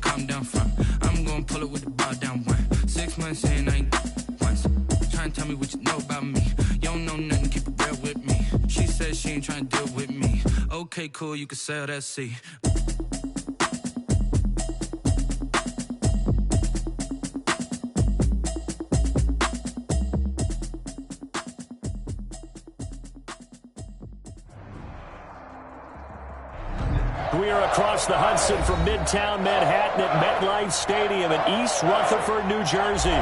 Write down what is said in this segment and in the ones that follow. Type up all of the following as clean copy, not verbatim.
calm down front. I'm gonna pull it with the ball down one. 6 months in, I ain't once. Trying to tell me what you know about me. You don't know nothing, keep it real with me. She said she ain't trying to deal with me. Okay, cool, you can sell that seat. We are across the Hudson from Midtown Manhattan at MetLife Stadium in East Rutherford, New Jersey.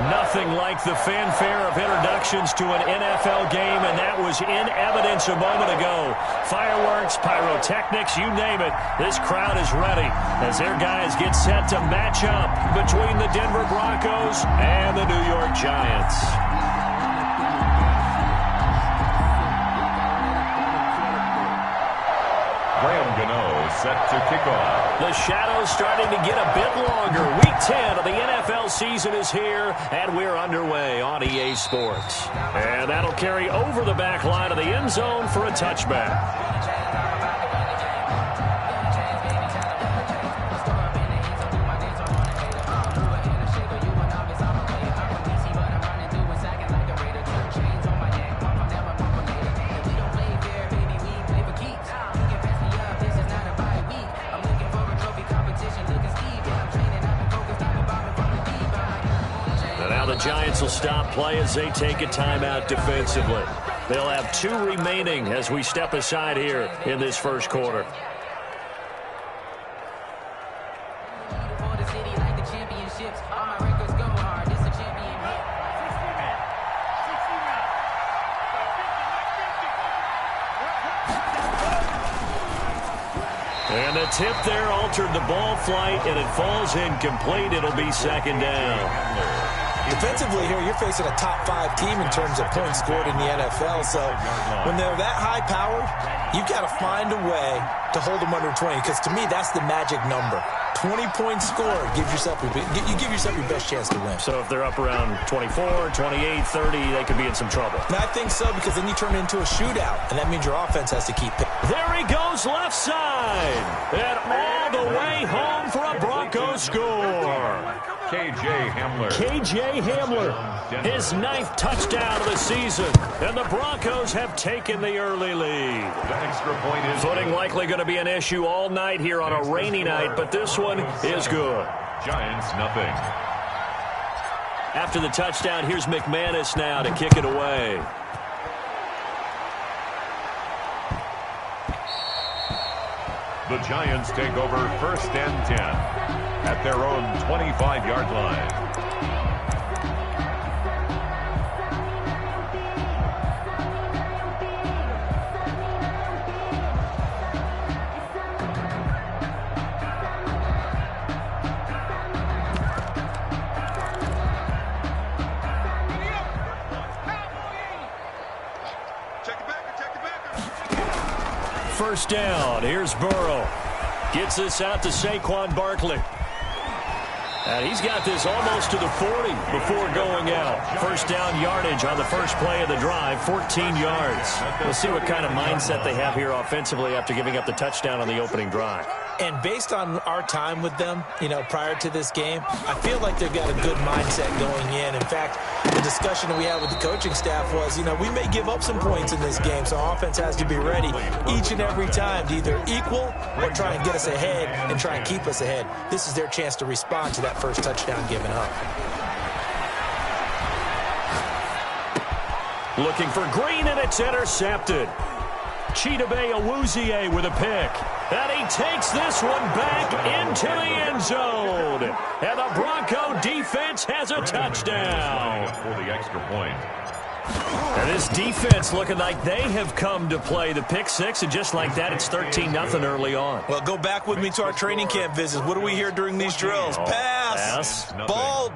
Nothing like the fanfare of introductions to an NFL game, and that was in evidence a moment ago. Fireworks, pyrotechnics, you name it. This crowd is ready as their guys get set to match up between the Denver Broncos and the New York Giants. Set to kick off. The shadows starting to get a bit longer. Week 10 of the NFL season is here, and we're underway on EA Sports. And that'll carry over the back line of the end zone for a touchback. Giants will stop play as they take a timeout defensively. They'll have 2 remaining as we step aside here in this first quarter. And the tip there altered the ball flight, and it falls incomplete. It'll be second down. Defensively here, you're facing a top-5 team in terms of points scored in the NFL. So when they're that high-powered, you've got to find a way to hold them under 20. Because to me, that's the magic number. 20 points scored, you give yourself your best chance to win. So if they're up around 24, 28, 30, they could be in some trouble. And I think so, because then you turn it into a shootout, and that means your offense has to keep it. There he goes left side. And all the way home for a Broncos score. K.J. Hamler, his 9th touchdown of the season, and the Broncos have taken the early lead. The extra point is footing likely going to be an issue all night here on a rainy night, but this one is good. Giants nothing. After the touchdown, here's McManus now to kick it away. The Giants take over 1st and 10 at their own 25-yard line. First down. Here's Burrow. Gets this out to Saquon Barkley. And he's got this almost to the 40 before going out. First down yardage on the first play of the drive, 14 yards. We'll see what kind of mindset they have here offensively after giving up the touchdown on the opening drive. And based on our time with them, prior to this game, I feel like they've got a good mindset going in. In fact, the discussion we had with the coaching staff was, we may give up some points in this game, so our offense has to be ready each and every time to either equal or try and get us ahead and try and keep us ahead. This is their chance to respond to that first touchdown given up. Looking for Green, and it's intercepted. Chidobe Awuzie with a pick. And he takes this one back into the end zone. And the Bronco defense has a touchdown. For the extra point. And this defense looking like they have come to play. The pick six, and just like that, it's 13-0 early on. Well, go back with me to our training camp visits. What do we hear during these drills? Pass.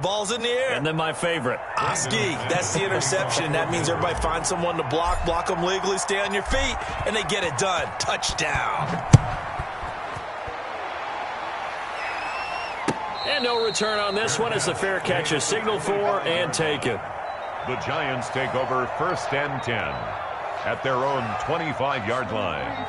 Ball's in the air. And then my favorite. Oski, that's the interception. That means everybody finds someone to block them legally, stay on your feet, and they get it done. Touchdown. And no return on this one as the fair catch is signaled for and taken. The Giants take over 1st and 10 at their own 25-yard line.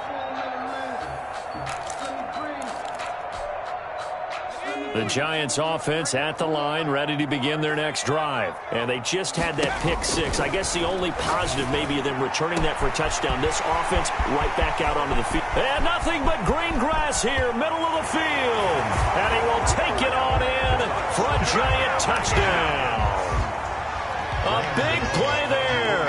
The Giants offense at the line, ready to begin their next drive. And they just had that pick six. I guess the only positive maybe of them returning that for a touchdown. This offense right back out onto the field. And nothing but green grass here, middle of the field. And he will take it on in for a Giant touchdown. A big play there.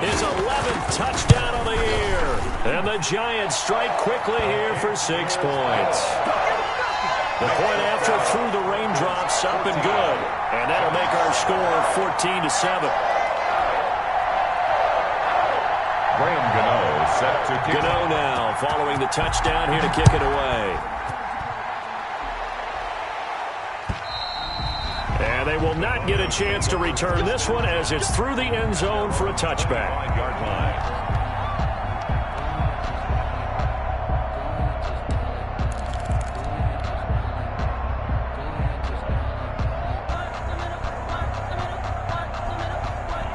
His 11th touchdown of the year. And the Giants strike quickly here for 6 points. The point after through the raindrops up and good. And that'll make our score 14-7. Graham Gano set to kick. Gano now following the touchdown here to kick it away. And they will not get a chance to return this one as it's through the end zone for a touchback. 5-yard line.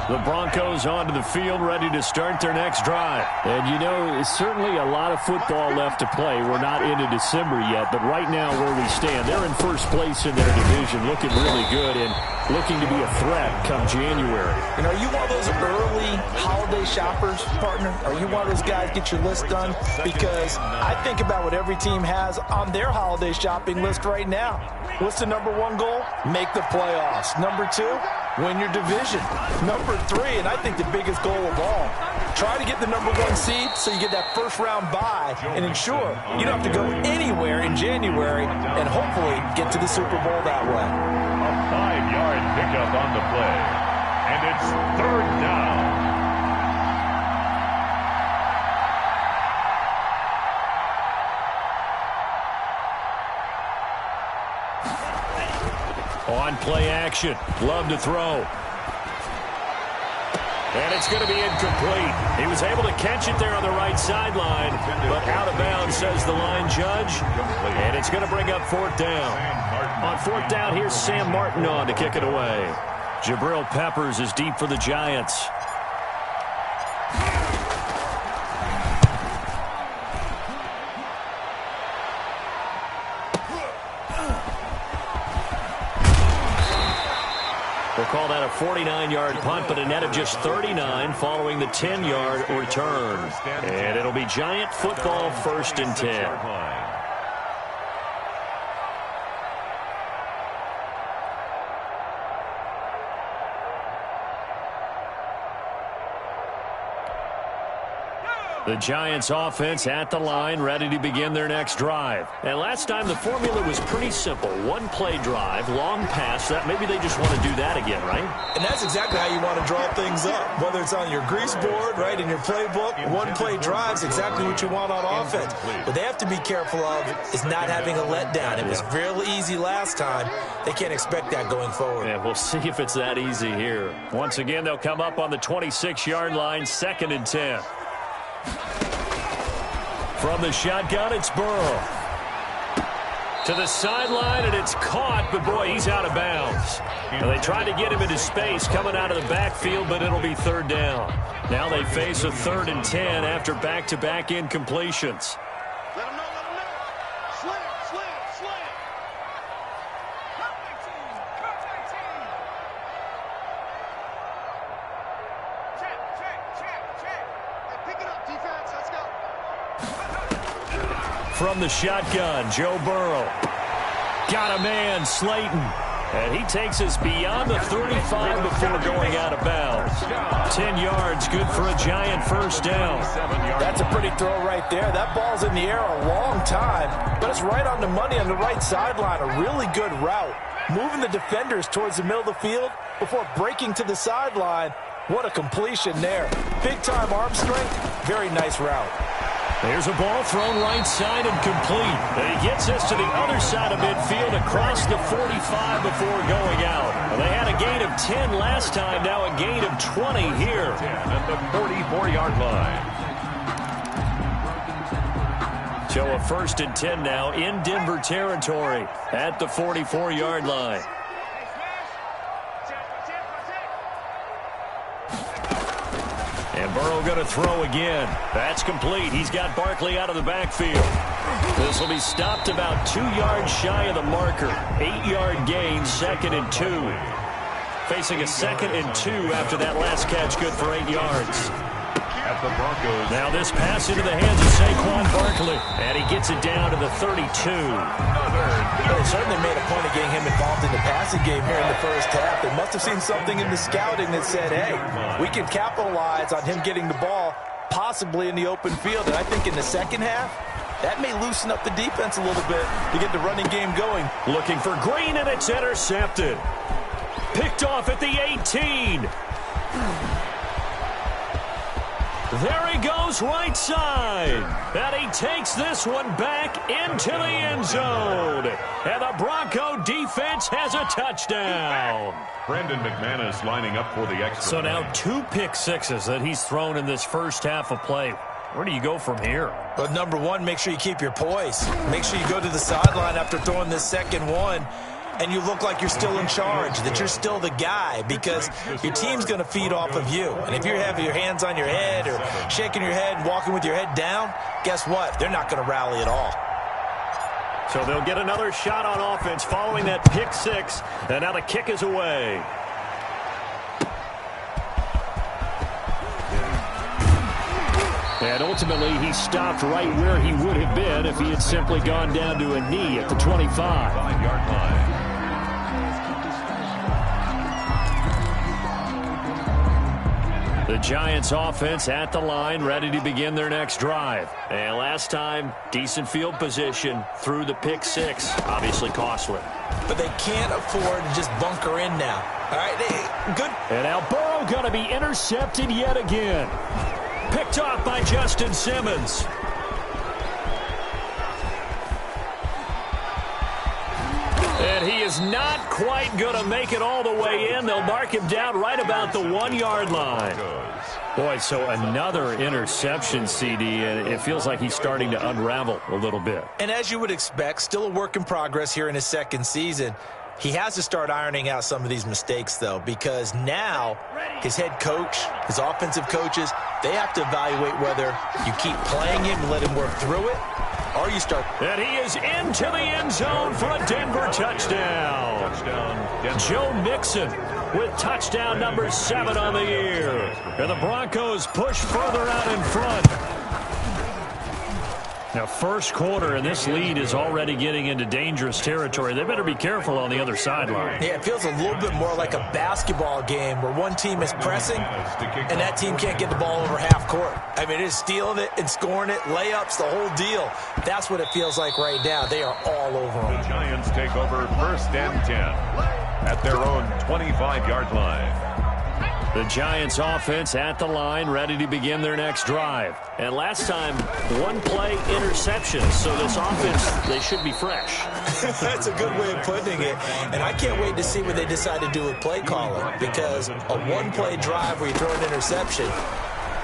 The Broncos onto the field, ready to start their next drive. And, you know, it's certainly a lot of football left to play. We're not into December yet, but right now where we stand, they're in first place in their division, looking really good and looking to be a threat come January. And are you one of those early holiday shoppers, partner? Are you one of those guys get your list done? Because I think about what every team has on their holiday shopping list right now. What's the number one goal? Make the playoffs. Number 2, win your division. Number 3, and I think the biggest goal of all, try to get the number 1 seed so you get that first round bye and ensure you don't have to go anywhere in January and hopefully get to the Super Bowl that way. A 5-yard pickup on the play. And it's 3rd down. On play action. Love to throw. And it's going to be incomplete. He was able to catch it there on the right sideline, but out of bounds, says the line judge. And it's going to bring up 4th down. On 4th down, here's Sam Martin on to kick it away. Jabril Peppers is deep for the Giants. We'll call that a 49-yard punt, but a net of just 39 following the 10-yard return. And it'll be Giant football 1st and 10. The Giants offense at the line, ready to begin their next drive. And last time the formula was pretty simple. 1-play drive, long pass. That maybe they just want to do that again, right? And that's exactly how you want to draw things up. Whether it's on your grease board, right, in your playbook, 1-play drives, exactly what you want on offense. What they have to be careful of is not having a letdown. It was real easy last time. They can't expect that going forward. Yeah, we'll see if it's that easy here. Once again, they'll come up on the 26-yard line, 2nd and 10. From the shotgun, it's Burrow. To the sideline, and it's caught, but boy, he's out of bounds. And they tried to get him into space coming out of the backfield, but it'll be 3rd down. Now they face a 3rd and 10 after back-to-back incompletions. Let him know, let him know. Slam. Contact team. Check. Hey, pick it up, defense. Let's go. From the shotgun, Joe Burrow. Got a man, Slayton. And he takes us beyond the 35 before going out of bounds. 10 yards, good for a Giant 1st down. That's a pretty throw right there. That ball's in the air a long time, but it's right on the money on the right sideline. A really good route. Moving the defenders towards the middle of the field before breaking to the sideline. What a completion there. Big-time arm strength. Very nice route. There's a ball thrown right side and complete. And he gets us to the other side of midfield across the 45 before going out. Well, they had a gain of 10 last time, now a gain of 20 here. At the 44-yard line. So a 1st and 10 now in Denver territory at the 44-yard line. And Burrow Burrow going to throw again. That's complete. He's got Barkley out of the backfield. This will be stopped about 2 yards shy of the marker. 8-yard gain, 2nd and 2. Facing a 2nd and 2 after that last catch, good for 8 yards. At the Broncos. Now this pass into the hands of Saquon Barkley. And he gets it down to the 32. They certainly made a point of getting him involved in the passing game here in the first half. They must have seen something in the scouting that said, hey, we can capitalize on him getting the ball possibly in the open field. And I think in the second half, that may loosen up the defense a little bit to get the running game going. Looking for Green, and it's intercepted. Picked off at the 18. There he goes right side. And he takes this one back into the end zone. And the Bronco defense has a touchdown. Brandon McManus lining up for the extra. So now 2 pick sixes that he's thrown in this first half of play. Where do you go from here? But number one, make sure you keep your poise. Make sure you go to the sideline after throwing this second one, and you look like you're still in charge, that you're still the guy, because your team's going to feed off of you. And if you're having your hands on your head or shaking your head and walking with your head down, guess what? They're not going to rally at all. So they'll get another shot on offense following that pick six, and now the kick is away. And ultimately, he stopped right where he would have been if he had simply gone down to a knee at the 25. 5-yard line. The Giants offense at the line, ready to begin their next drive. And last time, decent field position through the pick six. Obviously costly. But they can't afford to just bunker in now. All right, good. And now Burrow going to be intercepted yet again. Picked off by Justin Simmons. And he is not quite going to make it all the way in. They'll mark him down right about the 1-yard line. Boy, so another interception, CD, and it feels like he's starting to unravel a little bit. And as you would expect, still a work in progress here in his second season. He has to start ironing out some of these mistakes, though, because now his head coach, his offensive coaches, they have to evaluate whether you keep playing him and let him work through it, or you start. And he is into the end zone for a Denver touchdown. Joe Mixon with touchdown number 7 on the year. And the Broncos push further out in front. Now, first quarter, and this lead is already getting into dangerous territory. They better be careful on the other sideline. Yeah, it feels a little bit more like a basketball game where one team is pressing and that team can't get the ball over half court. I mean, it is stealing it and scoring it, layups, the whole deal. That's what it feels like right now. They are all over them. The Giants take over 1st and 10 at their own 25-yard line. The Giants offense at the line, ready to begin their next drive. And last time, 1-play interception. So this offense, they should be fresh. That's a good way of putting it. And I can't wait to see what they decide to do with play calling, because a 1-play drive where you throw an interception,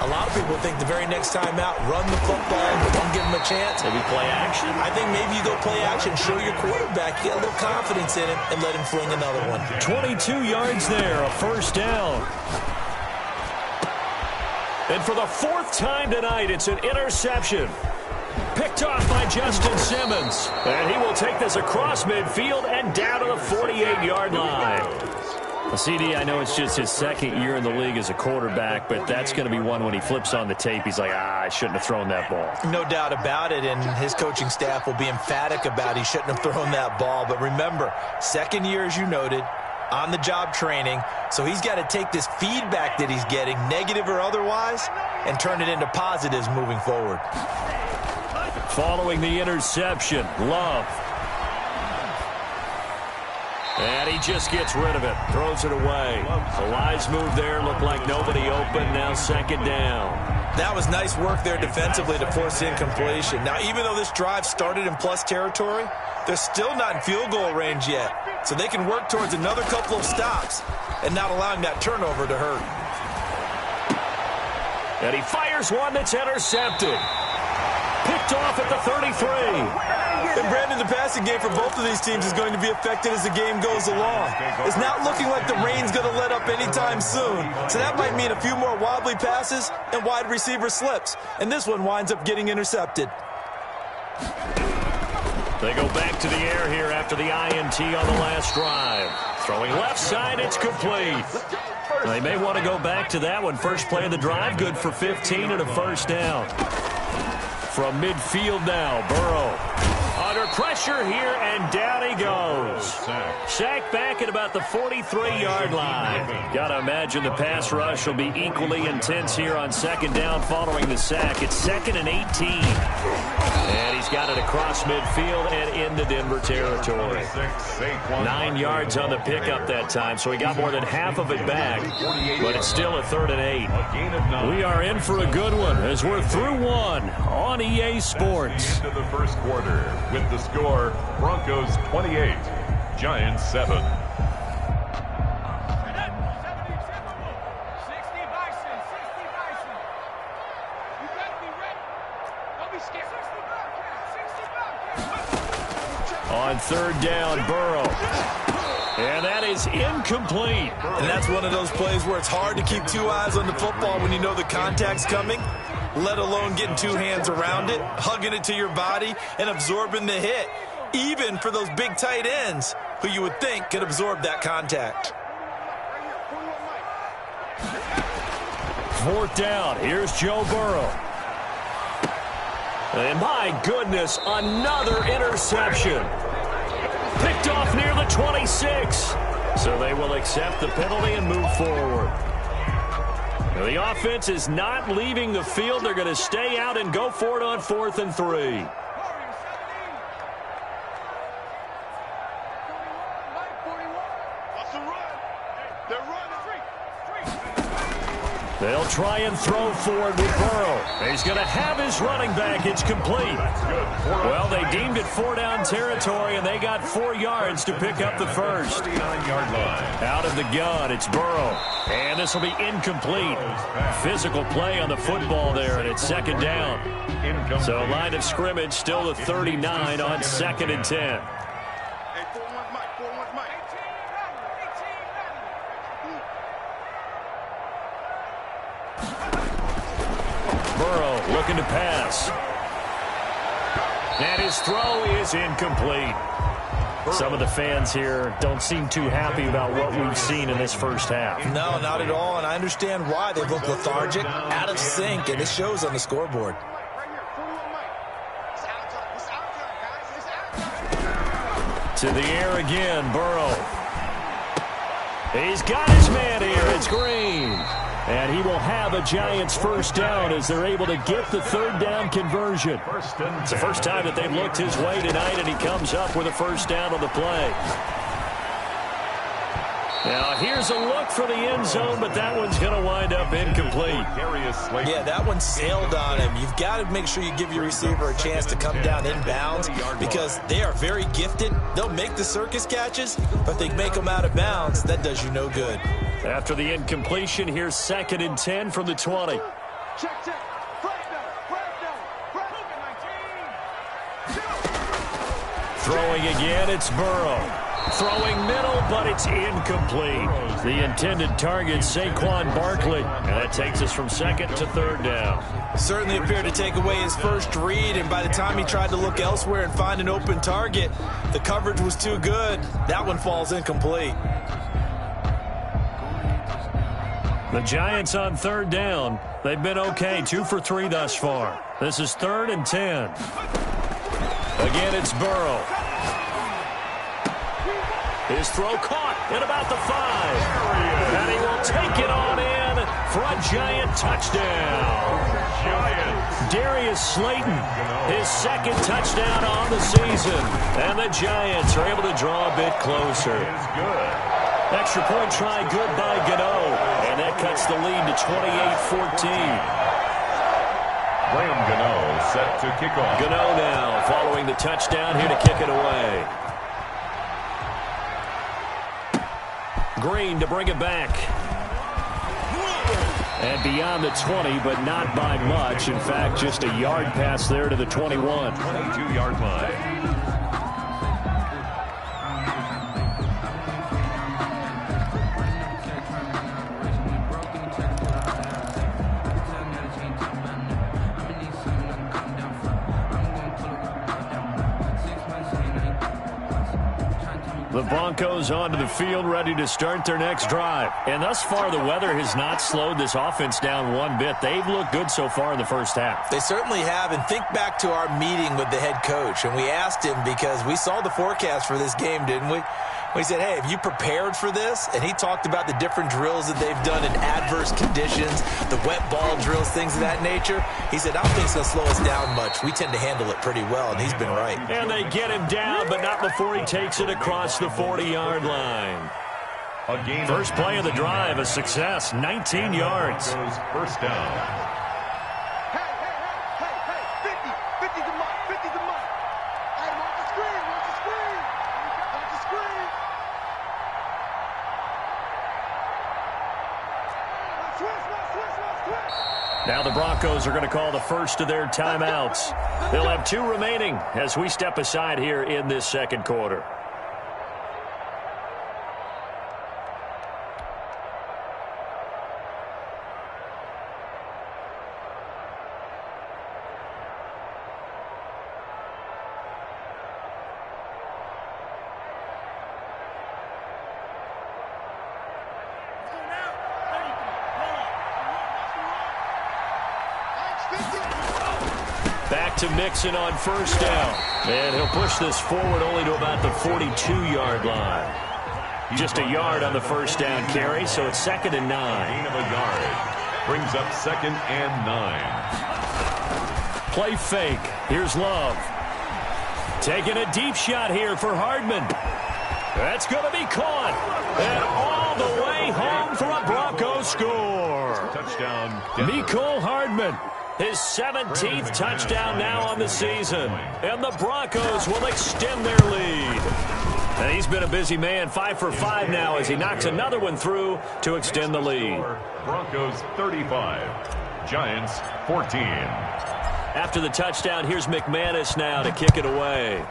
a lot of people think the very next time out, run the football, but don't give them a chance. Maybe play action? I think maybe you go play action, show your quarterback, get a little confidence in him, and let him fling another one. 22 yards there, a first down. And for the 4th time tonight, it's an interception. Picked off by Justin Simmons. And he will take this across midfield and down to the 48-yard line. CD, I know it's just his 2nd year in the league as a quarterback, but that's going to be one when he flips on the tape. He's like, I shouldn't have thrown that ball. No doubt about it, and his coaching staff will be emphatic about he shouldn't have thrown that ball. But remember, 2nd year, as you noted, on-the-job training, so he's got to take this feedback that he's getting, negative or otherwise, and turn it into positives moving forward. Following the interception, Love. And he just gets rid of it, throws it away. The wise move there, looked like nobody open, now 2nd down. That was nice work there defensively to force the incompletion. Now, even though this drive started in plus territory, they're still not in field goal range yet. So they can work towards another couple of stops and not allowing that turnover to hurt. And he fires one that's intercepted. Picked picked off at the 33. And Brandon, the passing game for both of these teams is going to be affected as the game goes along. It's not looking like the rain's going to let up anytime soon. So that might mean a few more wobbly passes and wide receiver slips. And this one winds up getting intercepted. They go back to the air here after the INT on the last drive. Throwing left side, it's complete. They may want to go back to that one. First play of the drive, good for 15 and a first down. From midfield now, Burrow. Under pressure here, and down he goes. Sacked back at about the 43-yard line. Got to imagine the pass rush will be equally intense here on second down following the sack. It's 2nd and 18. And he's got it across midfield and into Denver territory. 9 yards on the pickup that time, so he got more than half of it back. But it's still a 3rd and 8. We are in for a good one as we're through one on EA Sports. Into the first quarter with the score, Broncos 28, Giants 7. On 3rd down, Burrow. And that is incomplete. And that's one of those plays where it's hard to keep 2 eyes on the football when you know the contact's coming, let alone getting 2 hands around it, hugging it to your body, and absorbing the hit, even for those big tight ends who you would think could absorb that contact. 4th down. Here's Joe Burrow. And my goodness, another interception. Picked off near the 26. So they will accept the penalty and move forward. Now the offense is not leaving the field. They're going to stay out and go for it on 4th and 3. They'll try and throw forward with Burrow. He's going to have his running back. It's complete. Well, they deemed it 4-down territory, and they got 4 yards to pick up the first. 39-yard line. Out of the gun, it's Burrow. And this will be incomplete. Physical play on the football there, and it's 2nd down. So line of scrimmage still the 39 on 2nd and 10. Burrow looking to pass. And his throw is incomplete. Some of the fans here don't seem too happy about what we've seen in this first half. No, not at all, and I understand why. They look lethargic, out of sync, and it shows on the scoreboard. To the air again, Burrow. He's got his man here. It's Green. And he will have a Giants first down as they're able to get the 3rd down conversion. It's the first time that they've looked his way tonight, and he comes up with a first down on the play. Now, here's a look for the end zone, but that one's going to wind up incomplete. Yeah, that one sailed on him. You've got to make sure you give your receiver a chance to come down inbounds because they are very gifted. They'll make the circus catches, but they make them out of bounds. That does you no good. After the incompletion, here's 2nd and 10 from the 20. Throwing again, it's Burrow. Throwing middle, but it's incomplete. The intended target, Saquon Barkley. And that takes us from 2nd to 3rd down. Certainly appeared to take away his first read, and by the time he tried to look elsewhere and find an open target, the coverage was too good. That one falls incomplete. The Giants on 3rd down. They've been okay, 2 for 3 thus far. This is 3rd and 10. Again, it's Burrow. His throw caught at about the 5. And he will take it on in for a Giant touchdown. Darius Slayton, his 2nd touchdown on the season. And the Giants are able to draw a bit closer. Extra point try good by Gano. And that cuts the lead to 28-14. Graham Gano set to kick off. Gano now following the touchdown here to kick it away. Green to bring it back. And beyond the 20, but not by much. In fact, just a yard pass there to the 21. 22-yard line. The Broncos onto the field, ready to start their next drive. And thus far, the weather has not slowed this offense down one bit. They've looked good so far in the first half. They certainly have. And think back to our meeting with the head coach. And we asked him, because we saw the forecast for this game, didn't we? We said, hey, have you prepared for this? And he talked about the different drills that they've done in adverse conditions, the wet ball drills, things of that nature. He said, I don't think it's going to slow us down much. We tend to handle it pretty well, and he's been right. And they get him down, but not before he takes it across the 40-yard line. First play of the drive, a success, 19 yards. First down. Now the Broncos are going to call the first of their timeouts. They'll have 2 remaining as we step aside here in this second quarter. Back to Mixon on first down. And he'll push this forward only to about the 42-yard line. Just a yard on the first down carry, so it's 2nd and 9. Gain of a yard. Brings up 2nd and 9. Play fake. Here's Love. Taking a deep shot here for Hardman. That's going to be caught. And all the way home for a Broncos score. Touchdown. Mecole Hardman. His 17th touchdown now on the season. And the Broncos will extend their lead. And he's been a busy man, 5 for 5 now as he knocks another one through to extend the lead. Broncos 35, Giants 14. After the touchdown, here's McManus now to kick it away.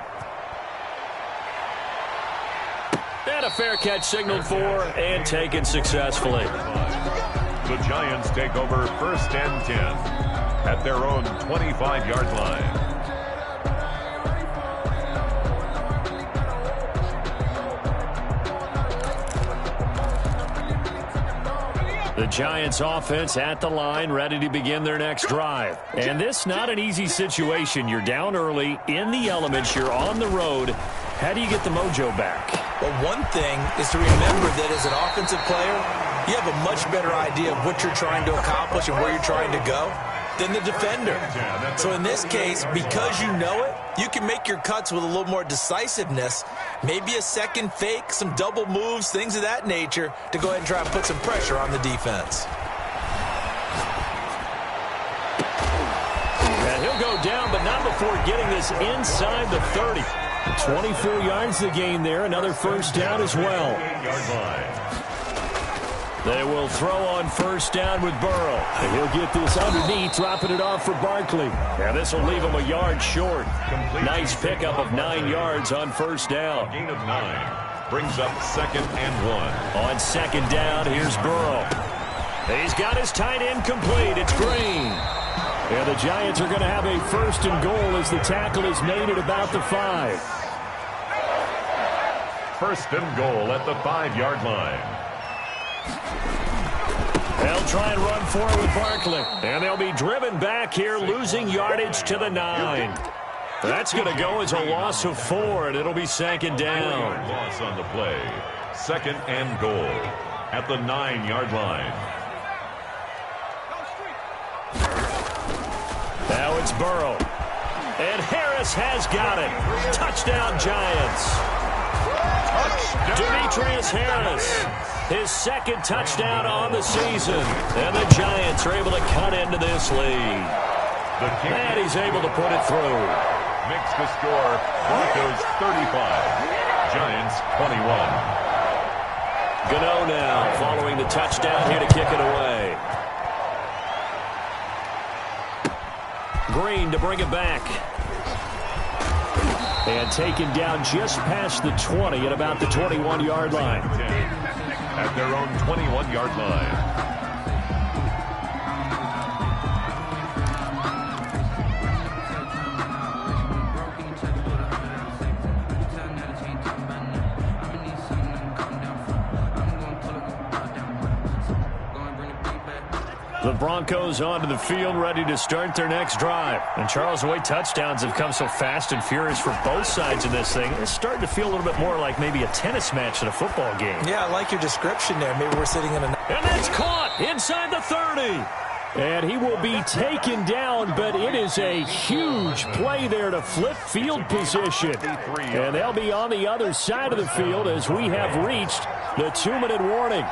And a fair catch signaled for and taken successfully. The Giants take over 1st and 10. At their own 25-yard line. The Giants offense at the line, ready to begin their next drive. And this not an easy situation. You're down early, in the elements, you're on the road. How do you get the mojo back? Well, one thing is to remember that as an offensive player, you have a much better idea of what you're trying to accomplish and where you're trying to go than the defender. So in this case, because you know it, you can make your cuts with a little more decisiveness, maybe a second fake, some double moves, things of that nature, to go ahead and try and put some pressure on the defense. And he'll go down, but not before getting this inside the 30. 24 yards the gain there, another first down as well. They will throw on first down with Burrow. And he'll get this underneath, dropping it off for Barkley. And this will leave him a yard short. Nice pickup of 9 yards on first down. Gain of 9. Brings up 2nd and 1. On 2nd down, here's Burrow. He's got his tight end complete. It's Green. And the Giants are going to have a 1st and goal as the tackle is made at about the 5. 1st and goal at the 5-yard line. They'll try and run forward with Barkley. And they'll be driven back here, losing yardage to the 9. That's going to go as a loss of 4, and it'll be 2nd down. Loss on the play. 2nd and goal at the 9-yard line. Now it's Burrow. And Harris has got it. Touchdown, Giants. Demetrius Harris, his 2nd touchdown on the season. And the Giants are able to cut into this lead. And he's able to put it through. Makes the score Broncos 35, Giants 21. Gano now following the touchdown here to kick it away. Green to bring it back. And taken down just past the 20 at about the 21-yard line. At their own 21-yard line. The Broncos onto the field, ready to start their next drive. And Charles, the way touchdowns have come so fast and furious for both sides of this thing, it's starting to feel a little bit more like maybe a tennis match in a football game. Yeah, I like your description there. Maybe we're sitting in a... And that's caught inside the 30. And he will be taken down, but it is a huge play there to flip field position. And they'll be on the other side of the field as we have reached the 2-minute warning.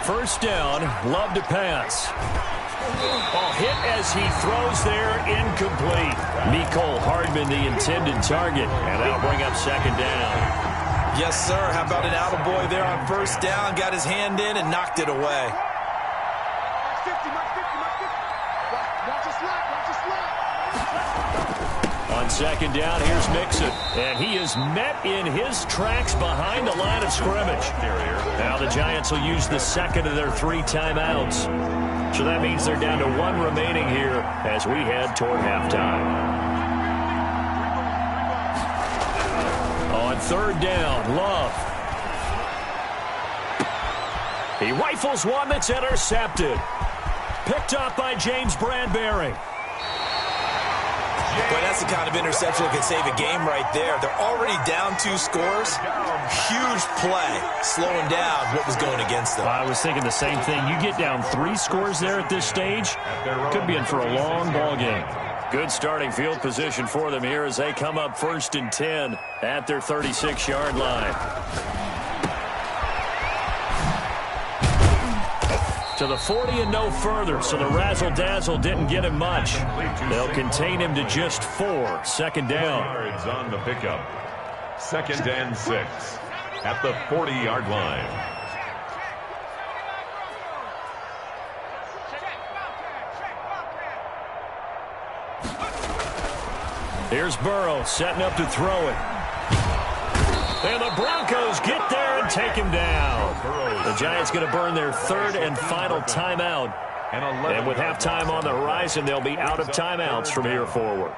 First down, Love to pass. Ball hit as he throws there, incomplete. Mecole Hardman, the intended target, and that'll bring up second down. Yes, sir. How about an attaboy there on first down? Got his hand in and knocked it away. On second down, here's Mixon. And he is met in his tracks behind the line of scrimmage. Now the Giants will use the second of their 3 timeouts. So that means they're down to 1 remaining here as we head toward halftime. On third down, Love. He rifles one that's intercepted. Picked up by James Bradbury. Boy, that's the kind of interception that could save a game right there. They're already down 2 scores. Huge play, slowing down what was going against them. I was thinking the same thing. You get down 3 scores there at this stage, could be in for a long ball game. Good starting field position for them here as they come up 1st and 10 at their 36-yard line. To the 40 and no further, so the razzle-dazzle didn't get him much. They'll contain him to just 4. Second down. Yards on the pickup. 2nd and 6 at the 40-yard line. Here's Burrow setting up to throw it. And the Broncos get there and take him down. The Giants going to burn their 3rd and final timeout. And with halftime on the horizon, they'll be out of timeouts from here forward.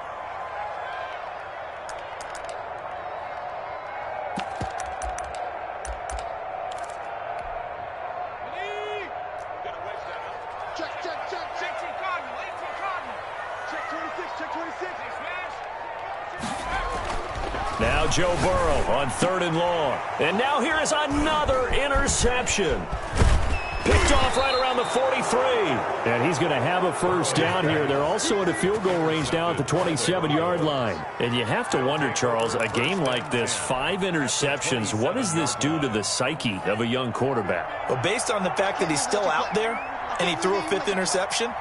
Now Joe Burrow on 3rd and long. And now here is another interception. Picked off right around the 43. And he's going to have a first down here. They're also in a field goal range now at the 27-yard line. And you have to wonder, Charles, a game like this, 5 interceptions, what does this do to the psyche of a young quarterback? Well, based on the fact that he's still out there and he threw a 5th interception,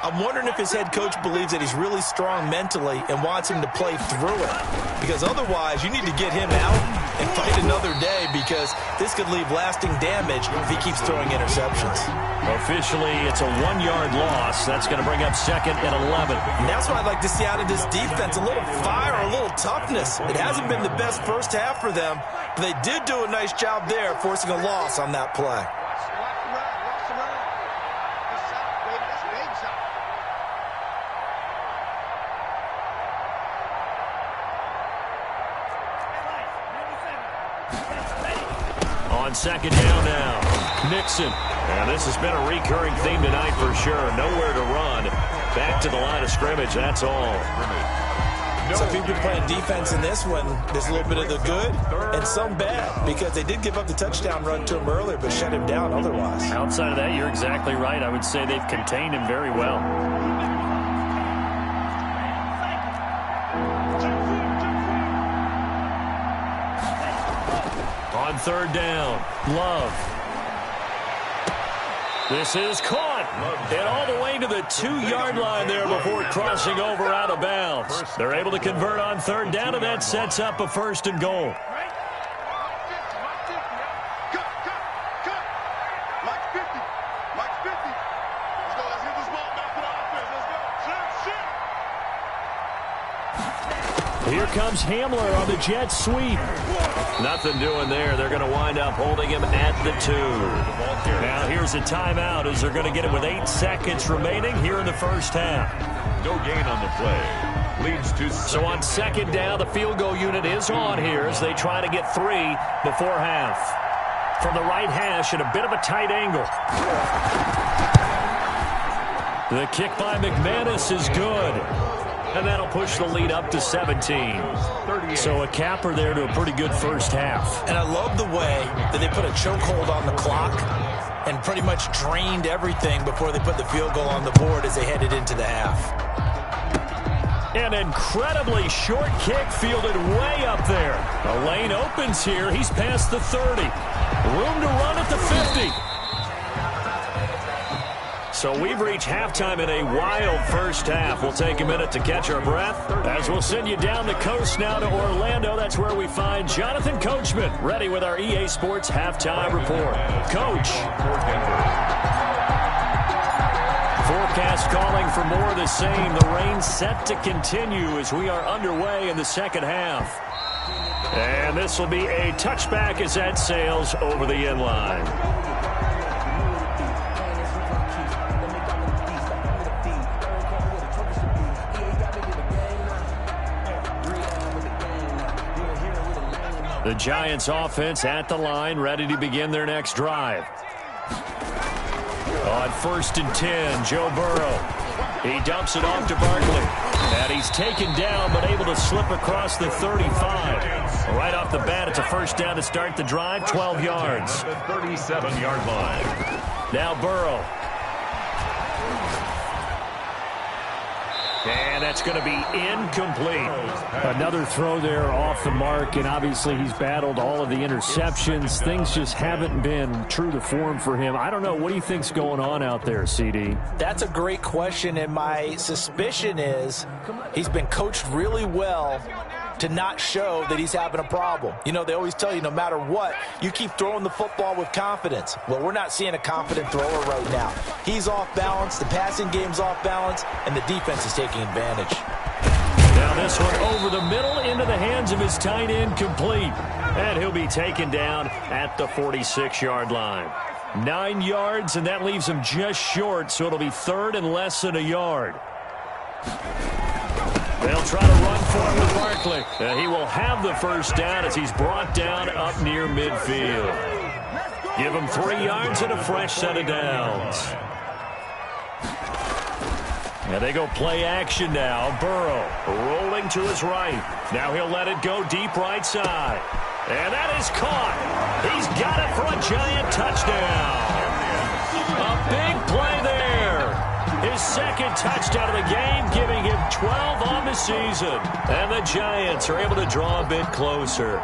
I'm wondering if his head coach believes that he's really strong mentally and wants him to play through it. Because otherwise, you need to get him out and fight another day, because this could leave lasting damage if he keeps throwing interceptions. Officially, it's a 1-yard loss. That's going to bring up 2nd and 11. And that's what I'd like to see out of this defense, a little fire, a little toughness. It hasn't been the best first half for them, but they did do a nice job there forcing a loss on that play. On second down now, Mixon. And this has been a recurring theme tonight for sure. Nowhere to run. Back to the line of scrimmage, that's all. So if you've been playing defense in this one, there's a little bit of the good and some bad, because they did give up the touchdown run to him earlier, but shut him down otherwise. Outside of that, you're exactly right. I would say they've contained him very well. On third down, Love. This is caught. And all the way to the 2-yard line there before crossing over out of bounds. They're able to convert on third down, and that sets up a 1st and goal. Like 50. Here comes Hamler on the jet sweep. Nothing doing there. They're going to wind up holding him at the 2. Now here's a timeout as they're going to get it with 8 seconds remaining here in the first half. No gain on the play. Leads to so on second down, the field goal unit is on here as they try to get 3 before half. From the right hash at a bit of a tight angle. The kick by McManus is good. And that'll push the lead up to 17. So a capper there to a pretty good first half. And I love the way that they put a chokehold on the clock and pretty much drained everything before they put the field goal on the board as they headed into the half. An incredibly short kick fielded way up there. The lane opens here. He's past the 30. Room to run at the 50. So we've reached halftime in a wild first half. We'll take a minute to catch our breath as we'll send you down the coast now to Orlando. That's where we find Jonathan Coachman ready with our EA Sports Halftime Report. Coach. Forecast calling for more of the same. The rain set to continue as we are underway in the second half. And this will be a touchback as that sails over the end line. The Giants offense at the line, ready to begin their next drive. On 1st and 10, Joe Burrow. He dumps it off to Barkley. And he's taken down, but able to slip across the 35. Right off the bat, it's a first down to start the drive, 12 yards. 37-yard line. Now Burrow. And that's going to be incomplete. Another throw there off the mark, and obviously he's battled all of the interceptions. Things just haven't been true to form for him. I don't know. What do you think's going on out there, CD? That's a great question, and my suspicion is he's been coached really well to not show that he's having a problem. You know, they always tell you no matter what, you keep throwing the football with confidence. Well, we're not seeing a confident thrower right now. He's off balance, the passing game's off balance, and the defense is taking advantage. Now this one over the middle into the hands of his tight end, complete. And he'll be taken down at the 46-yard line. 9 yards, and that leaves him just short, so it'll be 3rd and less than a yard. They'll try to run for it with Barkley. He will have the first down as he's brought down up near midfield. Give him 3 yards and a fresh set of downs. And they go play action now. Burrow rolling to his right. Now he'll let it go deep right side. And that is caught. He's got it for a Giant touchdown. A big play there. His second touchdown of the game, giving him 12 on the season. And the Giants are able to draw a bit closer.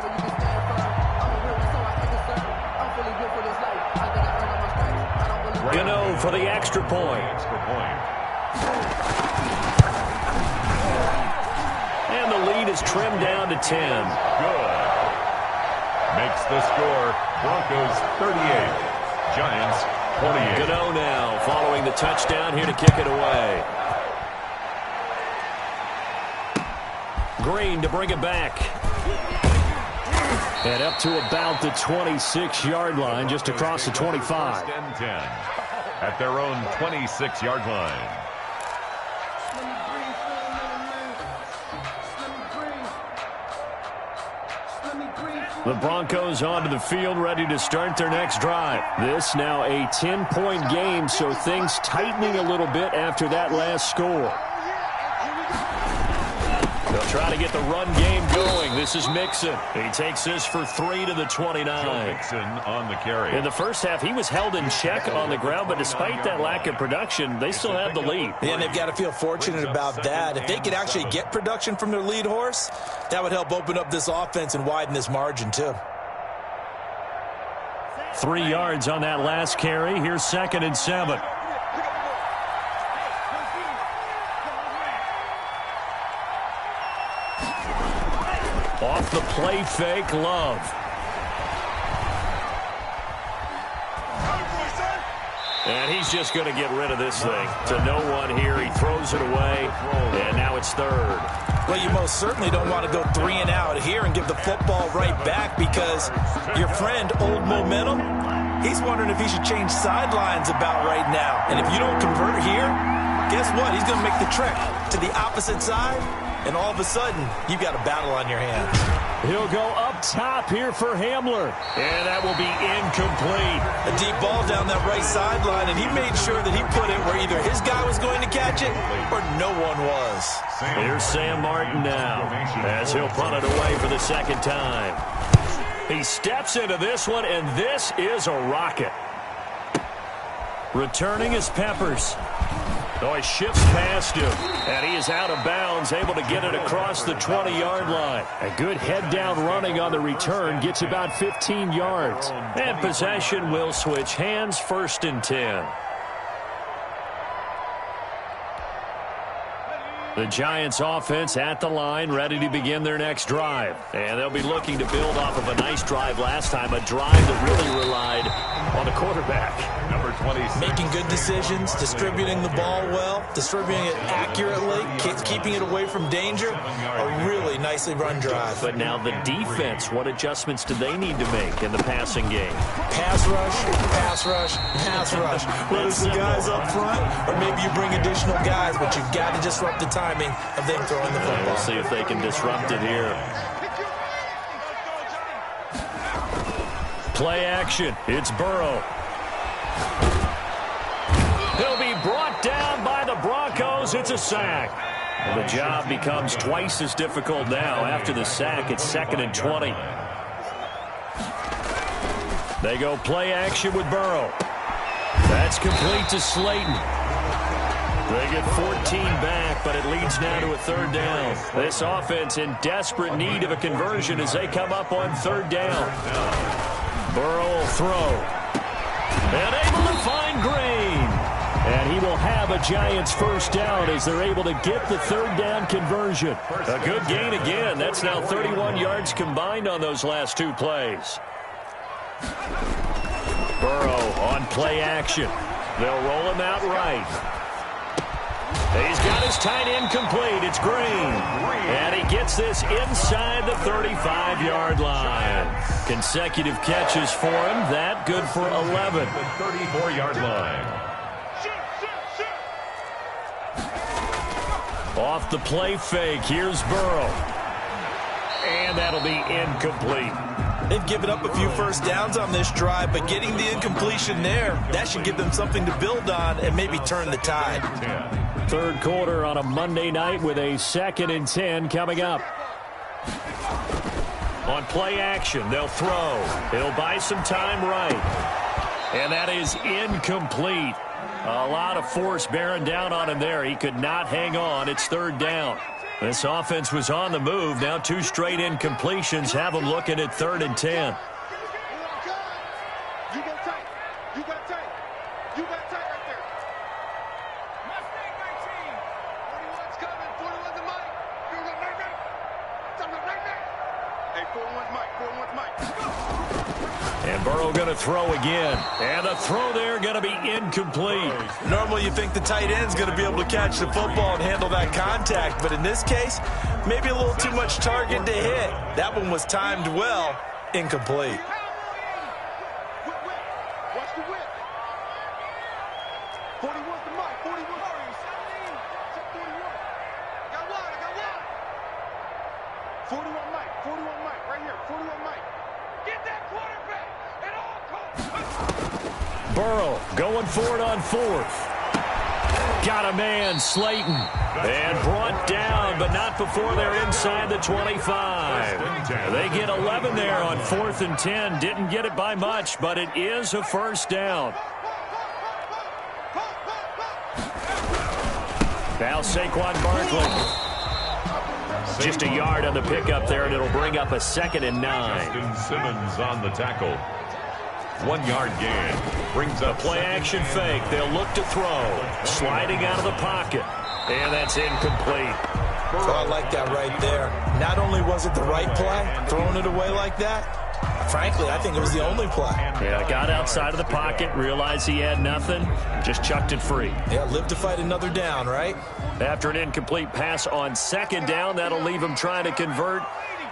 Gano for the extra point. And the lead is trimmed down to 10. Good. Makes the score Broncos 38. Giants 28. Gano now following the touchdown here to kick it away. Green to bring it back. And up to about the 26-yard line, just across the 25. 1st and 10 at their own 26-yard line. The Broncos onto the field, ready to start their next drive. This now a 10-point game, so things tightening a little bit after that last score. They'll try to get the run game going. This is Mixon. He takes this for 3 to the 29. Mixon on the carry. In the first half, he was held in check on the ground, but despite that lack of production, they still have the lead. Yeah, and they've got to feel fortunate about that. If they could actually get production from their lead horse, that would help open up this offense and widen this margin, too. 3 yards on that last carry. Here's 2nd and 7. Off the play fake, Love. And he's just going to get rid of this thing. To no one here. He throws it away, and now it's 3rd. Well, you most certainly don't want to go 3 and out here and give the football right back, because your friend, Old Momentum, he's wondering if he should change sidelines about right now. And if you don't convert here, guess what? He's going to make the trek to the opposite side, and all of a sudden, you've got a battle on your hands. He'll go up top here for Hamler. And that will be incomplete. A deep ball down that right sideline, and he made sure that he put it where either his guy was going to catch it or no one was. Here's Sam Martin now as he'll punt it away for the second time. He steps into this one, and this is a rocket. Returning is Peppers. Oh, he shifts past him, and he is out of bounds, able to get it across the 20-yard line. A good head-down running on the return, gets about 15 yards. And possession will switch hands, 1st and 10. The Giants offense at the line, ready to begin their next drive. And they'll be looking to build off of a nice drive last time, a drive that really relied on the quarterback. Number 26. Making good decisions, distributing the ball well, distributing it accurately, keeping it away from danger. A really nicely run drive. But now the defense, what adjustments do they need to make in the passing game? Pass rush, pass rush, pass rush. Whether it's the guys up front or maybe you bring additional guys, but you've got to disrupt the timing of them throwing the football. We'll see if they can disrupt it here. Play action. It's Burrow. He'll be brought down by the Broncos. It's a sack. The job becomes twice as difficult now. After the sack, it's 2nd and 20. They go play action with Burrow. That's complete to Slayton. They get 14 back, but it leads now to a 3rd down. This offense in desperate need of a conversion as they come up on 3rd down. Burrow will throw. And able to find Green. And he will have a Giants 1st down as they're able to get the 3rd down conversion. A good gain again. That's now 31 yards combined on those last 2 plays. Burrow on play action. They'll roll him out right. He's got his tight end complete. It's Green. And he gets this inside the 35-yard line. Consecutive catches for him. That good for 11. The 34-yard line. Off the play fake. Here's Burrow. And that'll be incomplete. They've given up a few 1st downs on this drive, but getting the incompletion there, that should give them something to build on and maybe turn the tide. 3rd quarter on a Monday night with a 2nd and 10 coming up. On play action, they'll throw. He'll buy some time right. And that is incomplete. A lot of force bearing down on him there. He could not hang on. It's 3rd down. This offense was on the move. Now 2 straight incompletions have them looking at 3rd and 10. You got tight. You got tight. You got tight right there. Mustang 19. 41's coming. 41's the mic. You're going right now. Something right now. Hey, 41's mic. 41's mic. And Burrow going to throw again. And the throw there going to be incomplete. Normally you think the tight end's going to be able to catch the football and handle that contact, but in this case, maybe a little too much target to hit. That one was timed well. Incomplete. Watch the whip. 41's the mic. 41. 41. Got wide. I got wide. 41 mic. 41 mic. Right here. 41 mic. Get that quarterback at all costs. Burrow going for it on 4th. Got a man, Slayton. And brought down, but not before they're inside the 25. They get 11 there on 4th and 10. Didn't get it by much, but it is a 1st down. Now Saquon Barkley. Just a yard on the pickup there, and it'll bring up a 2nd and 9. Justin Simmons on the tackle. 1-yard gain. Brings up play action fake. They'll look to throw. Sliding out of the pocket. And that's incomplete. So I like that right there. Not only was it the right play, throwing it away like that, Frankly, I think it was the only play. Yeah, got outside of the pocket, realized he had nothing, just chucked it free. Yeah, live to fight another down, right? After an incomplete pass on second down, that'll leave him trying to convert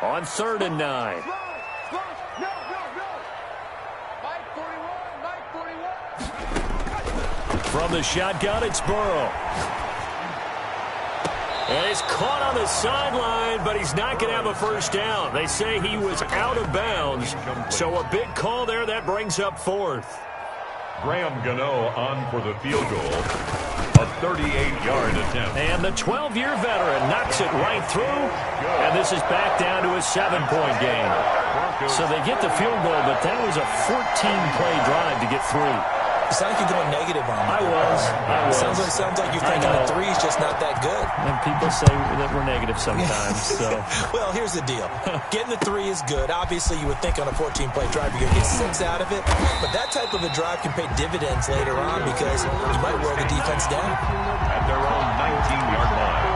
on 3rd and 9. From the shotgun, it's Burrow. And he's caught on the sideline, but he's not going to have a first down. They say he was out of bounds, so a big call there. That brings up 4th. Graham Gano on for the field goal. A 38-yard attempt. And the 12-year veteran knocks it right through, and this is back down to a 7-point game. So they get the field goal, but that was a 14-play drive to get 3. It sounds like you're going negative on me. I was. Sounds like you're thinking the 3 is just not that good. And people say that we're negative sometimes. So. Well, here's the deal. Getting the 3 is good. Obviously, you would think on a 14-play drive you're going to get 6 out of it. But that type of a drive can pay dividends later on because you might wear the defense down. At their own 19-yard line.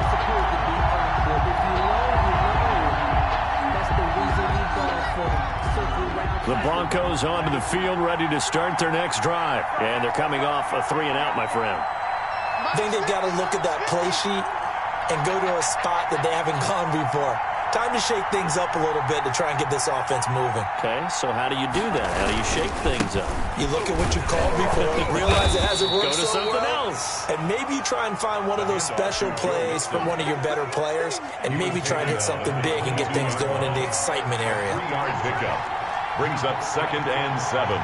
The Broncos onto the field, ready to start their next drive. And they're coming off a 3-and-out, my friend. I think they've got to look at that play sheet and go to a spot that they haven't gone before. Time to shake things up a little bit to try and get this offense moving. Okay, so how do you do that? How do you shake things up? You look at what you've called before, realize it hasn't worked Go to so something well, else. and maybe you try and find one of those special plays from one of your better players, and maybe try and hit something big and get things going in the excitement area. 3-yard pickup. Brings up 2nd and 7.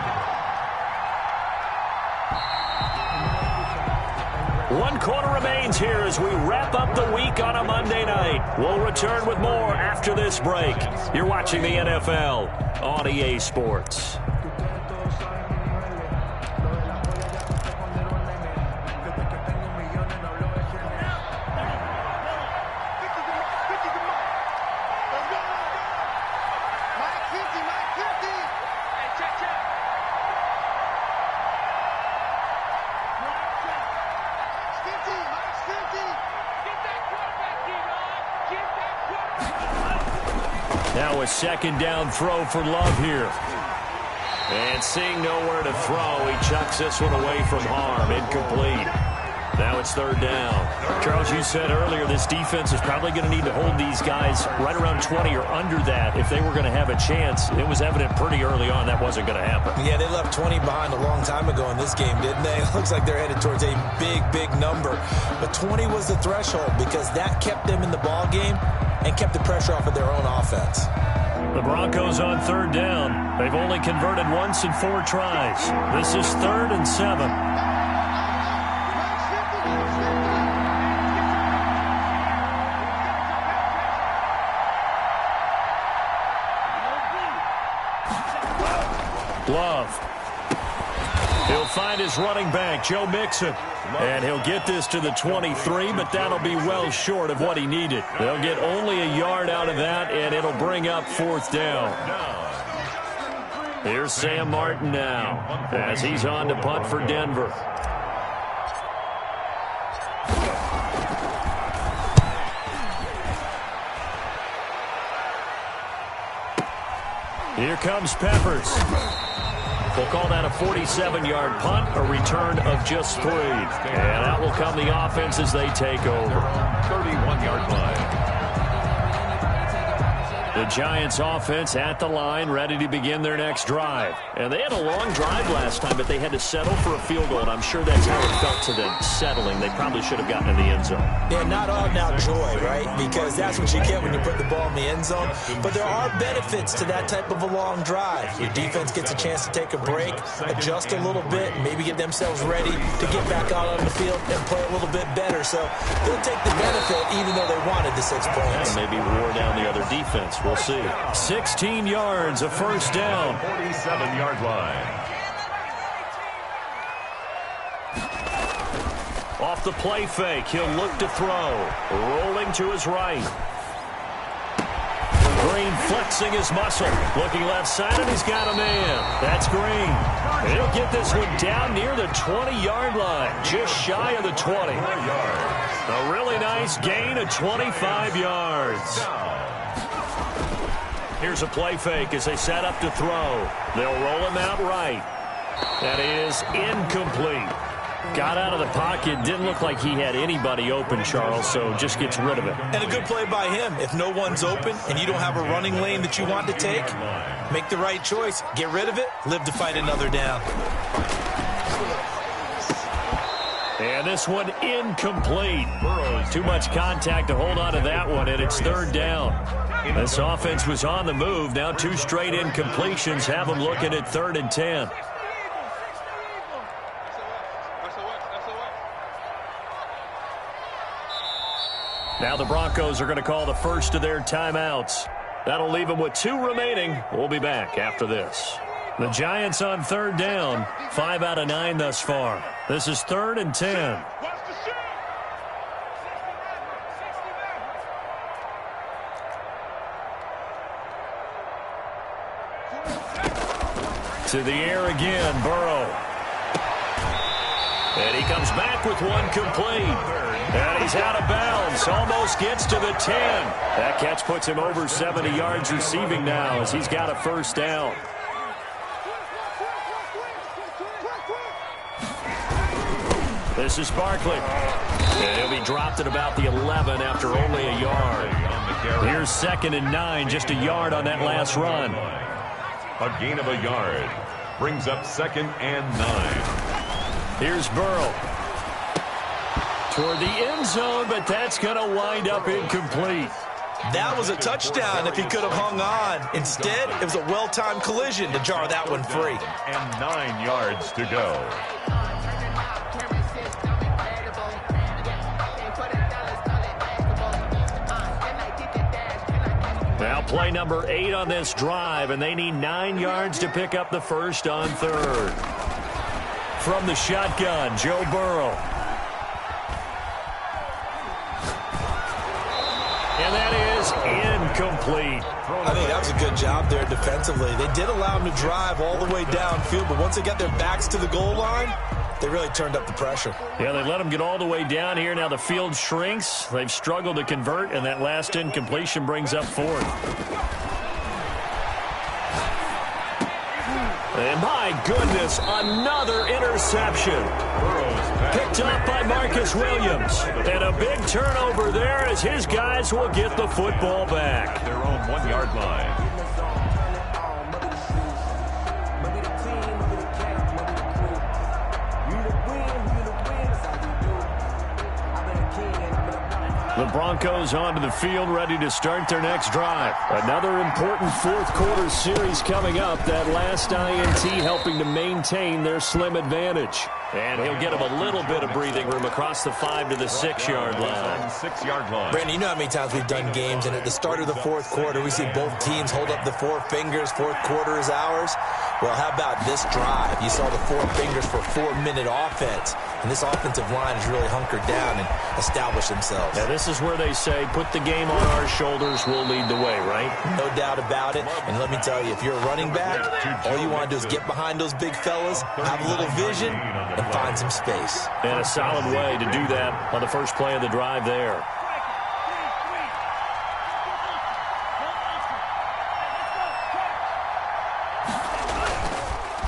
1 quarter remains here as we wrap up the week on a Monday night. We'll return with more after this break. You're watching the NFL on EA Sports. Now a 2nd down throw for Love here. And seeing nowhere to throw, he chucks this one away from harm. Incomplete. Now it's 3rd down. Charles, you said earlier this defense is probably going to need to hold these guys right around 20 or under that if they were going to have a chance. It was evident pretty early on that wasn't going to happen. Yeah, they left 20 behind a long time ago in this game, didn't they? It looks like they're headed towards a big, big number. But 20 was the threshold because that kept them in the ball game and kept the pressure off of their own offense. The Broncos on 3rd down. They've only converted once in 4 tries. This is 3rd and 7. Love. He'll find his running back, Joe Mixon. And he'll get this to the 23, but that'll be well short of what he needed. They'll get only a yard out of that, and it'll bring up 4th down. Here's Sam Martin now as he's on to punt for Denver. Here comes Peppers. We'll call that a 47-yard punt, a return of just 3. And that will come the offense as they take over. 31-yard line. The Giants offense at the line, ready to begin their next drive. And they had a long drive last time, but they had to settle for a field goal, and I'm sure that's how it felt to them, settling. They probably should have gotten in the end zone. Yeah, not all now joy, right? Because that's what you get when you put the ball in the end zone. But there are benefits to that type of a long drive. Your defense gets a chance to take a break, adjust a little bit, maybe get themselves ready to get back out on the field and play a little bit better. So they'll take the benefit even though they wanted the 6 points. And maybe wore down the other defense. We'll see. 16 yards, a first down. 47-yard line. Off the play fake, he'll look to throw. Rolling to his right. Green flexing his muscle. Looking left side, and he's got a man. That's Green. He'll get this one down near the 20-yard line. Just shy of the 20. A really nice gain of 25 yards. Here's a play fake as they set up to throw. They'll roll him out right. That is incomplete. Got out of the pocket. Didn't look like he had anybody open, Charles, so just gets rid of it. And a good play by him. If no one's open and you don't have a running lane that you want to take, make the right choice. Get rid of it. Live to fight another down. And this one incomplete. Too much contact to hold on to that one, and it's third down. This offense was on the move. Now 2 straight incompletions have them looking at 3rd and 10. Now the Broncos are going to call the first of their timeouts. That'll leave them with 2 remaining. We'll be back after this. The Giants on 3rd down. 5 out of 9 thus far. This is 3rd and 10. To the air again, Burrow. And he comes back with one complete. And he's out of bounds. Almost gets to the 10. That catch puts him over 70 yards receiving now as he's got a first down. This is Barkley. And he'll be dropped at about the 11 after only a yard. Here's 2nd and 9, just a yard on that last run. A gain of a yard brings up 2nd and 9. Here's Burrow. Toward the end zone, but that's going to wind up incomplete. That was a touchdown if he could have hung on. Instead, it was a well-timed collision to jar that one free. And 9 yards to go. Now play number 8 on this drive, and they need 9 yards to pick up the first on 3rd. From the shotgun, Joe Burrow. And that is incomplete. I think that was a good job there defensively. They did allow him to drive all the way downfield, but once they got their backs to the goal line, they really turned up the pressure. Yeah, they let him get all the way down here. Now the field shrinks. They've struggled to convert, and that last incompletion brings up 4th. And my goodness, another interception. Picked up by Marcus Williams. And a big turnover there as his guys will get the football back. Their own 1-yard line. The Broncos onto the field, ready to start their next drive. Another important 4th quarter series coming up. That last INT helping to maintain their slim advantage. And he'll get him a little bit of breathing room across the 5 to the 6-yard line. 6-yard line. Brandon, you know how many times we've done games, and at the start of the 4th quarter, we see both teams hold up the 4 fingers. 4th quarter is ours. Well, how about this drive? You saw the 4 fingers for 4-minute offense, and this offensive line has really hunkered down and established themselves. Yeah, this is where they say, put the game on our shoulders, we'll lead the way, right? No doubt about it. And let me tell you, if you're a running back, all you want to do is get behind those big fellas, have a little vision, and find some space. And a solid way to do that on the first play of the drive there.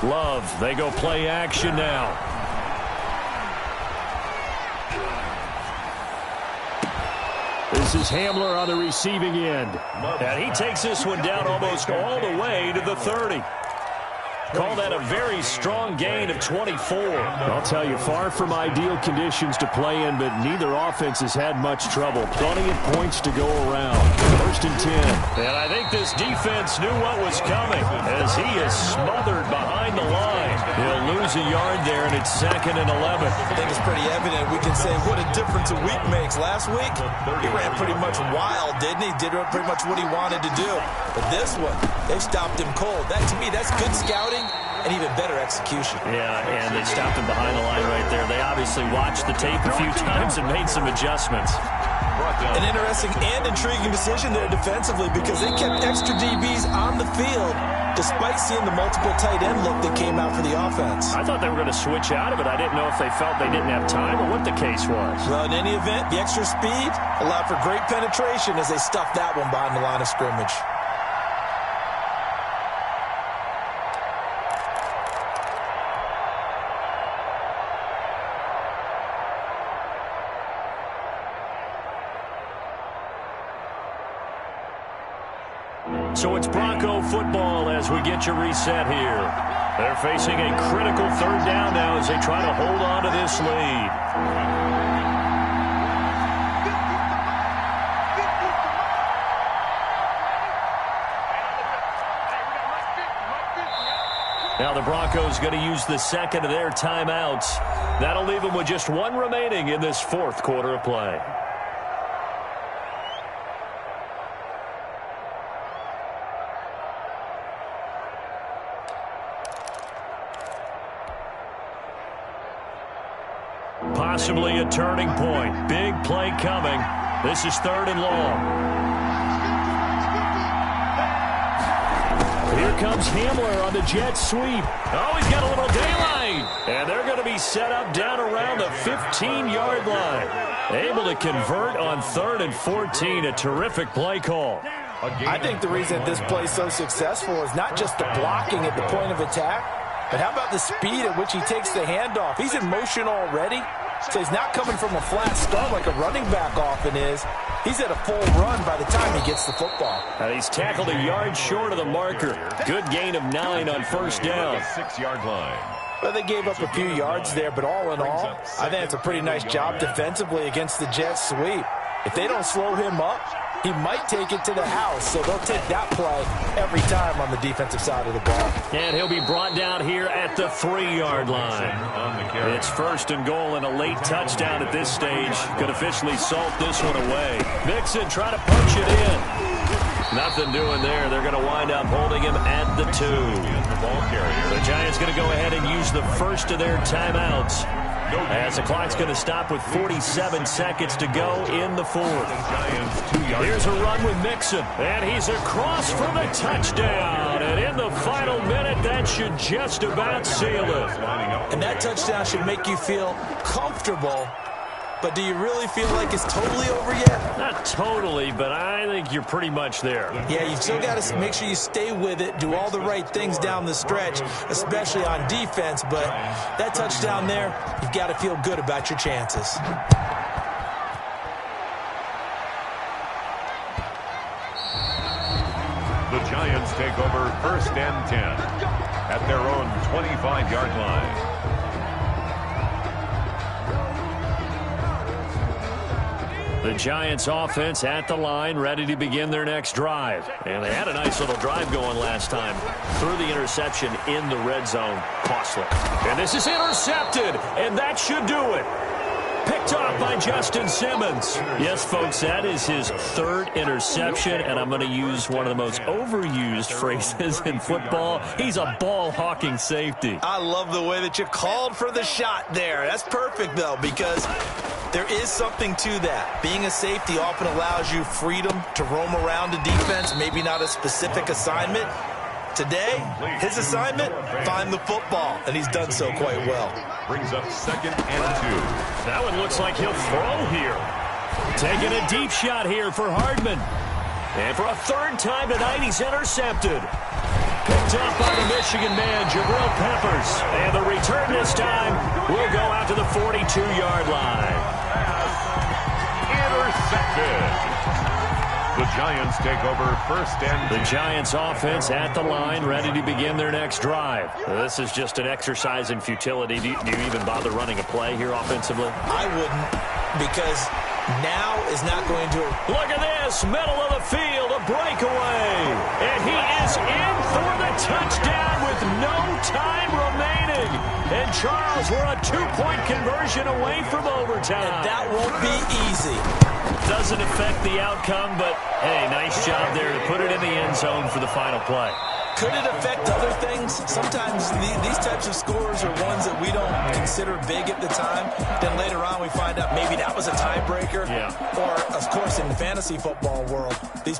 Love, they go play action now. This is Hamler on the receiving end. And he takes this one down almost all the way to the 30. Call that a very strong gain of 24. I'll tell you, far from ideal conditions to play in, but neither offense has had much trouble. Plenty of points to go around. 1st and 10. And I think this defense knew what was coming as he is smothered behind the line. He'll lose a yard there, and it's 2nd and 11. I think it's pretty evident. We can say what a difference a week makes. Last week, he ran pretty much wild, didn't he? Did pretty much what he wanted to do. But this one, they stopped him cold. That, to me, that's good scouting and even better execution. Yeah, and they stopped him behind the line right there. They obviously watched the tape a few times and made some adjustments. An interesting and intriguing decision there defensively because they kept extra DBs on the field despite seeing the multiple tight end look that came out for the offense. I thought they were going to switch out of it. I didn't know if they felt they didn't have time or what the case was. Well, in any event, the extra speed allowed for great penetration as they stuffed that one behind the line of scrimmage. So it's Bronco football as we get you reset here. They're facing a critical third down now as they try to hold on to this lead. Now the Broncos going to use the second of their timeouts. That'll leave them with just one remaining in this fourth quarter of play. Possibly a turning point. Big play coming. This is 3rd and long. Here comes Hamler on the jet sweep. Oh, he's got a little daylight. And they're going to be set up down around the 15-yard line. Able to convert on 3rd and 14. A terrific play call. I think the reason this play is so successful is not just the blocking at the point of attack, but how about the speed at which he takes the handoff? He's in motion already, so he's not coming from a flat start like a running back often is. He's at a full run by the time he gets the football. And he's tackled a yard short of the marker. Good gain of 9 on first down. 6-yard line. Well, they gave up a few yards there, but all in all, I think it's a pretty nice job defensively against the jet sweep. If they don't slow him up, he might take it to the house, so they'll take that play every time on the defensive side of the ball. And he'll be brought down here at the 3-yard line. It's 1st and goal, and a late touchdown at this stage could officially salt this one away. Mixon trying to punch it in. Nothing doing there. They're going to wind up holding him at the 2. The Giants going to go ahead and use the first of their timeouts, as the clock's going to stop with 47 seconds to go in the 4th. Here's a run with Mixon, and he's across for the touchdown. And in the final minute, that should just about seal it. And that touchdown should make you feel comfortable. But do you really feel like it's totally over yet? Not totally, but I think you're pretty much there. Yeah, you've still got to make sure you stay with it, do all the right things down the stretch, especially on defense. But that touchdown there, you've got to feel good about your chances. The Giants take over 1st and 10 at their own 25-yard line. The Giants offense at the line, ready to begin their next drive. And they had a nice little drive going last time. Threw the interception in the red zone. Costly. And this is intercepted, and that should do it. Picked off by Justin Simmons. Yes, folks, that is his 3rd interception, and I'm going to use one of the most overused phrases in football. He's a ball-hawking safety. I love the way that you called for the shot there. That's perfect, though, because there is something to that. Being a safety often allows you freedom to roam around a defense, maybe not a specific assignment. Today, his assignment, find the football, and he's done so quite well. Brings up 2nd and 2. That one looks like he'll throw here. Taking a deep shot here for Hardman. And for a 3rd time tonight, he's intercepted. Picked up by the Michigan man, Jabril Peppers. And the return this time will go out to the 42-yard line. Intercepted. The Giants take over 1st and 10. The Giants offense at the line, ready to begin their next drive. This is just an exercise in futility. Do you even bother running a play here offensively? I wouldn't, because now is not going to... Look at this, middle of the field, a breakaway. And he is in for the touchdown with no time remaining. And Charles, we're a 2-point conversion away from overtime. And that won't be easy. Doesn't affect the outcome, but, hey, nice job there to put it in the end zone for the final play. Could it affect other things? Sometimes these types of scores are ones that we don't consider big at the time. Then later on we find out maybe that was a tiebreaker. Yeah. Or, of course, in the fantasy football world, these